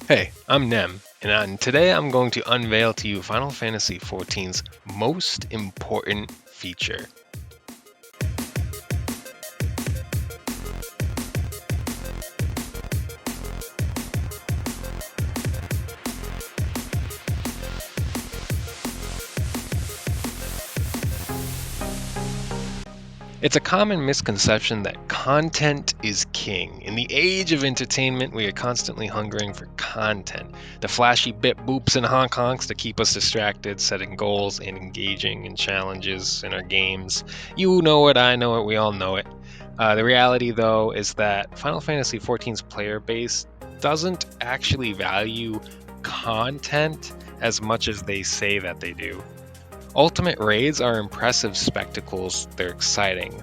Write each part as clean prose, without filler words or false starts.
Hey, I'm Nem, and today I'm going to unveil to you Final Fantasy XIV's most important feature. It's a common misconception that content is king. In the age of entertainment, we are constantly hungering for content. The flashy bit boops and honk honks to keep us distracted, setting goals and engaging in challenges in our games. You know it, I know it, we all know it. The reality, though, is that Final Fantasy XIV's player base doesn't actually value content as much as they say that they do. Ultimate raids are impressive spectacles, they're exciting,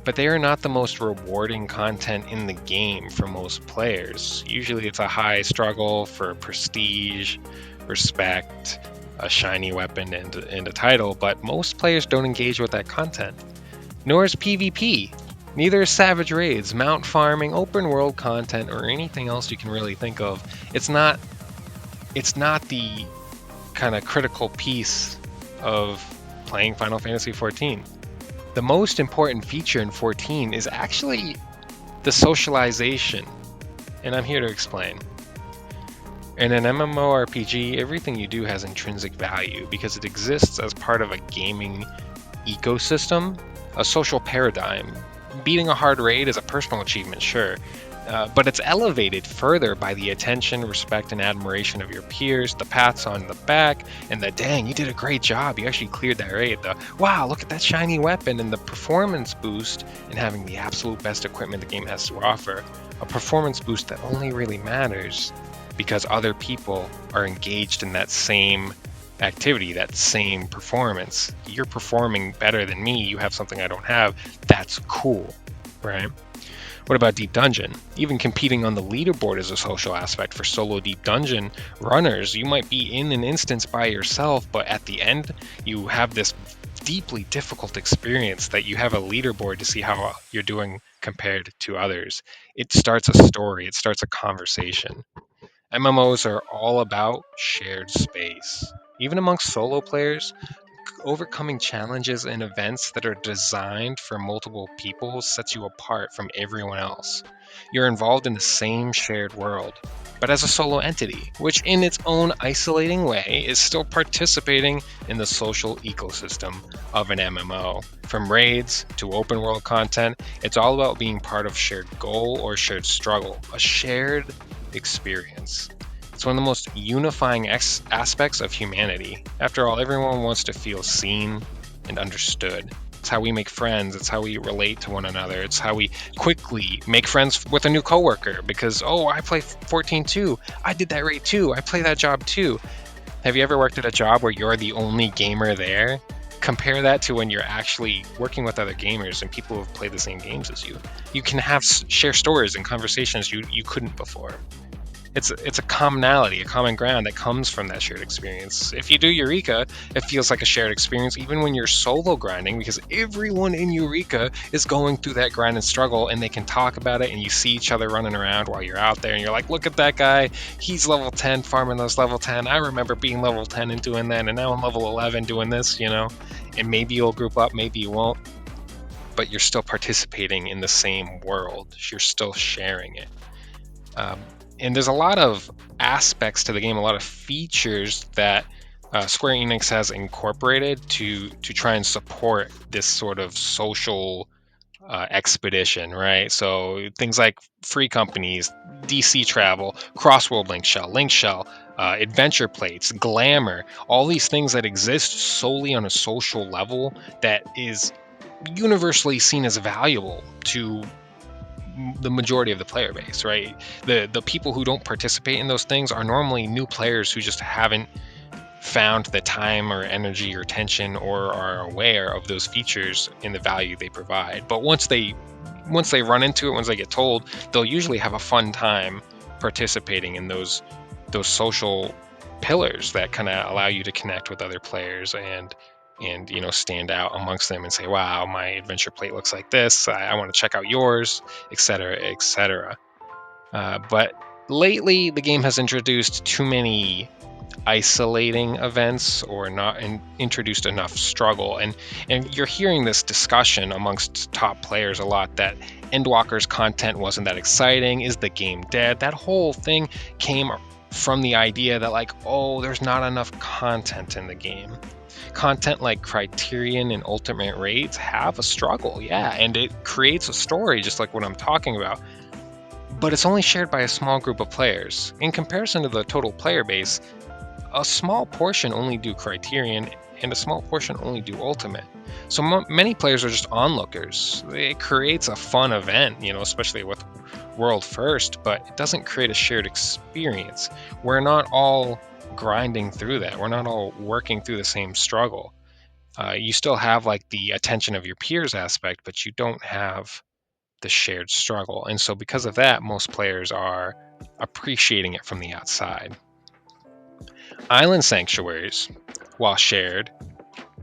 but they are not the most rewarding content in the game for most players. Usually it's a high struggle for prestige, respect, a shiny weapon, and a title, but most players don't engage with that content. Nor is PvP. Neither is Savage Raids, mount farming, open world content, or anything else you can really think of. It's not the kind of critical piece of playing Final Fantasy XIV. The most important feature in 14 is actually the socialization, and I'm here to explain. In an MMORPG, everything you do has intrinsic value because it exists as part of a gaming ecosystem, a social paradigm. Beating a hard raid is a personal achievement, sure, but it's elevated further by the attention, respect, and admiration of your peers, the pats on the back, and the dang, you did a great job, you actually cleared that raid, the wow, look at that shiny weapon, and the performance boost in having the absolute best equipment the game has to offer. A performance boost that only really matters because other people are engaged in that same activity, that same performance. You're performing better than me, you have something I don't have. That's cool, right? What about Deep Dungeon? Even competing on the leaderboard is a social aspect for solo Deep Dungeon runners. You might be in an instance by yourself, but at the end, you have this deeply difficult experience that you have a leaderboard to see how you're doing compared to others. It starts a story, it starts a conversation. MMOs are all about shared space. Even amongst solo players, overcoming challenges and events that are designed for multiple people sets you apart from everyone else. You're involved in the same shared world, but as a solo entity, which in its own isolating way is still participating in the social ecosystem of an MMO. From raids to open world content, it's all about being part of shared goal or shared struggle, a shared experience. It's one of the most unifying aspects of humanity. After all, everyone wants to feel seen and understood. It's how we make friends. It's how we relate to one another. It's how we quickly make friends with a new coworker because, oh, I play 14 too. I did that rate too. I play that job too. Have you ever worked at a job where you're the only gamer there? Compare that to when you're actually working with other gamers and people who have played the same games as you. You can share stories and conversations you couldn't before. It's a commonality, a common ground that comes from that shared experience. If you do Eureka, it feels like a shared experience even when you're solo grinding because everyone in Eureka is going through that grind and struggle and they can talk about it and you see each other running around while you're out there and you're like, look at that guy, he's level 10 farming those level 10. I remember being level 10 and doing that and now I'm level 11 doing this, and maybe you'll group up, maybe you won't, but you're still participating in the same world. You're still sharing it. Um, and there's a lot of aspects to the game, a lot of features that Square Enix has incorporated to try and support this sort of social expedition, right? So things like free companies, DC travel, crossworld link shell, adventure plates, glamour, all these things that exist solely on a social level that is universally seen as valuable to the majority of the player base, right? The people who don't participate in those things are normally new players who just haven't found the time or energy or attention or are aware of those features and the value they provide. But once they run into it, once they get told, they'll usually have a fun time participating in those social pillars that kind of allow you to connect with other players and stand out amongst them and say, wow, my adventure plate looks like this, I want to check out yours, etc., etc. But lately the game has introduced too many isolating events or not introduced enough struggle, and you're hearing this discussion amongst top players a lot that Endwalker's content wasn't that exciting. Is the game dead? That whole thing came from the idea that, like, oh, there's not enough content in the game. Content like Criterion and Ultimate Raids have a struggle, yeah, and it creates a story just like what I'm talking about, but it's only shared by a small group of players. In comparison to the total player base, a small portion only do Criterion and a small portion only do Ultimate. So many players are just onlookers. It creates a fun event, especially with World First, but it doesn't create a shared experience. We're not all grinding through that. We're not all working through the same struggle. You still have like the attention of your peers aspect, but you don't have the shared struggle. And so because of that, most players are appreciating it from the outside. Island sanctuaries, while shared,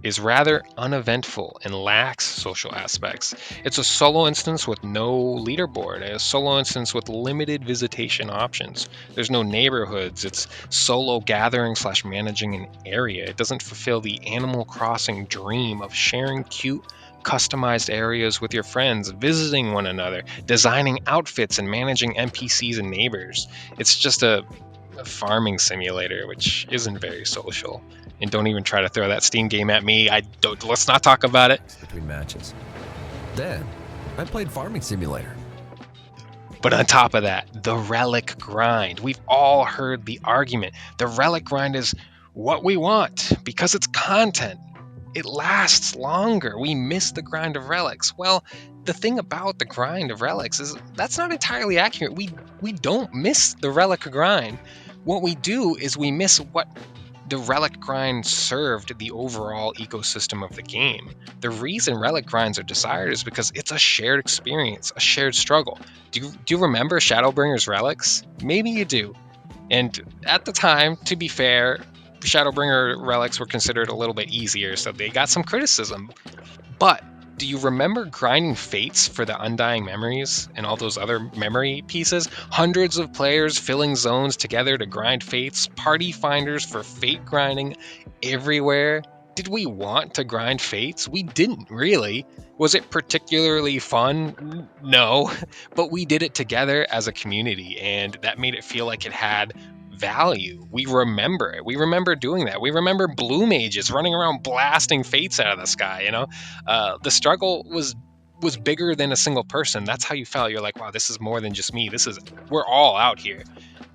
is rather uneventful and lacks social aspects. It's a solo instance with no leaderboard, a solo instance with limited visitation options. There's no neighborhoods. It's solo gathering / managing an area. It doesn't fulfill the Animal Crossing dream of sharing cute, customized areas with your friends, visiting one another, designing outfits, and managing NPCs and neighbors. It's just a farming simulator, which isn't very social. And don't even try to throw that Steam game at me. Let's not talk about it. Between matches. Then, I played Farming Simulator. But on top of that, the relic grind. We've all heard the argument. The relic grind is what we want because it's content. It lasts longer. We miss the grind of relics. Well, the thing about the grind of relics is that's not entirely accurate. We don't miss the relic grind. What we do is we miss what the relic grind served the overall ecosystem of the game. The reason relic grinds are desired is because it's a shared experience, a shared struggle. Do you remember Shadowbringer's relics? Maybe you do. And at the time, to be fair, Shadowbringer relics were considered a little bit easier, so they got some criticism. But do you remember grinding fates for the undying memories and all those other memory pieces? Hundreds of players filling zones together to grind fates, party finders for fate grinding everywhere. Did we want to grind fates? We didn't really. Was it particularly fun? No, but we did it together as a community, and that made it feel like it had value. We remember it. We remember doing that. We remember blue mages running around blasting fates out of the sky. The struggle was bigger than a single person. That's how you felt. You're like, wow, this is more than just me. We're all out here,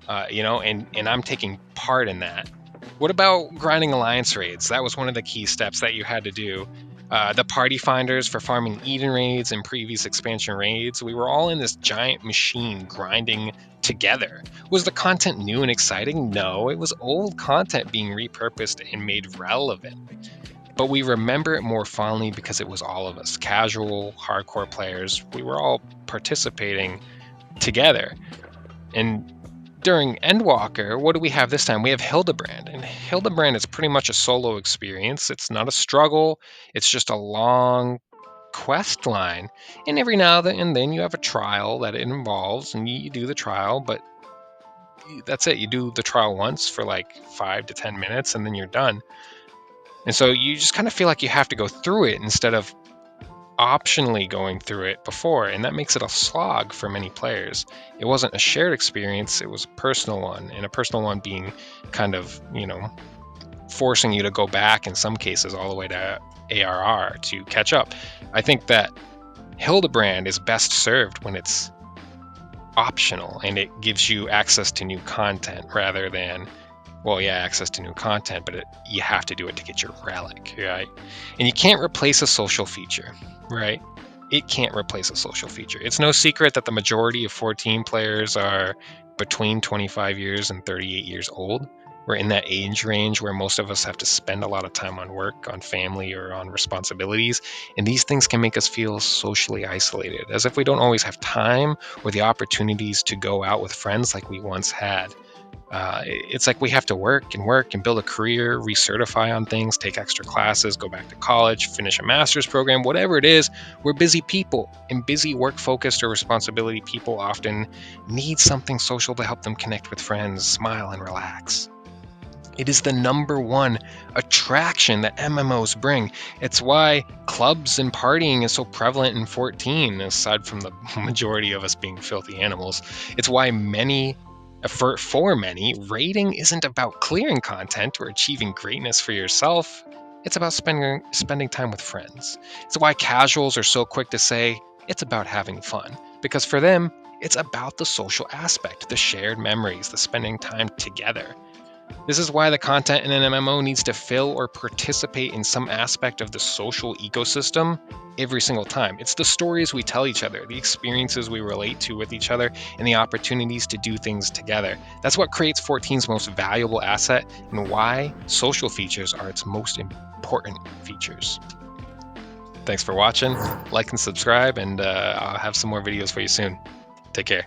and I'm taking part in that. What about grinding alliance raids? That was one of the key steps that you had to do. The party finders for farming Eden raids and previous expansion raids. We were all in this giant machine grinding together. Was the content new and exciting? No, it was old content being repurposed and made relevant. But we remember it more fondly because it was all of us, casual, hardcore players. We were all participating together. And during Endwalker, what do we have this time? We have Hildebrand. And Hildebrand is pretty much a solo experience. It's not a struggle, it's just a long quest line. And every now and then you have a trial that it involves, and you do the trial, but that's it. You do the trial once for like 5 to 10 minutes, and then you're done. And so you just kind of feel like you have to go through it instead of optionally going through it before, and that makes it a slog for many players. It wasn't a shared experience, it was a personal one, and a personal one being kind of, forcing you to go back in some cases all the way to ARR to catch up. I think that Hildebrand is best served when it's optional and it gives you access to new content rather than, well, yeah, access to new content, but you have to do it to get your relic, right? And you can't replace a social feature, right? It can't replace a social feature. It's no secret that the majority of 14 players are between 25 years and 38 years old. We're in that age range where most of us have to spend a lot of time on work, on family, or on responsibilities. And these things can make us feel socially isolated, as if we don't always have time or the opportunities to go out with friends like we once had. It's like we have to work and build a career, recertify on things, take extra classes, go back to college, finish a master's program, whatever it is. We're busy people, and busy work-focused or responsibility people often need something social to help them connect with friends, smile, and relax. It is the number one attraction that MMOs bring. It's why clubs and partying is so prevalent in 14, aside from the majority of us being filthy animals. It's why for many, raiding isn't about clearing content or achieving greatness for yourself. It's about spending time with friends. It's why casuals are so quick to say it's about having fun, because for them, it's about the social aspect, the shared memories, the spending time together. This is why the content in an MMO needs to fill or participate in some aspect of the social ecosystem every single time. It's the stories we tell each other, the experiences we relate to with each other, and the opportunities to do things together. That's what creates 14's most valuable asset and why social features are its most important features. Thanks for watching. Like and subscribe, and I'll have some more videos for you soon. Take care.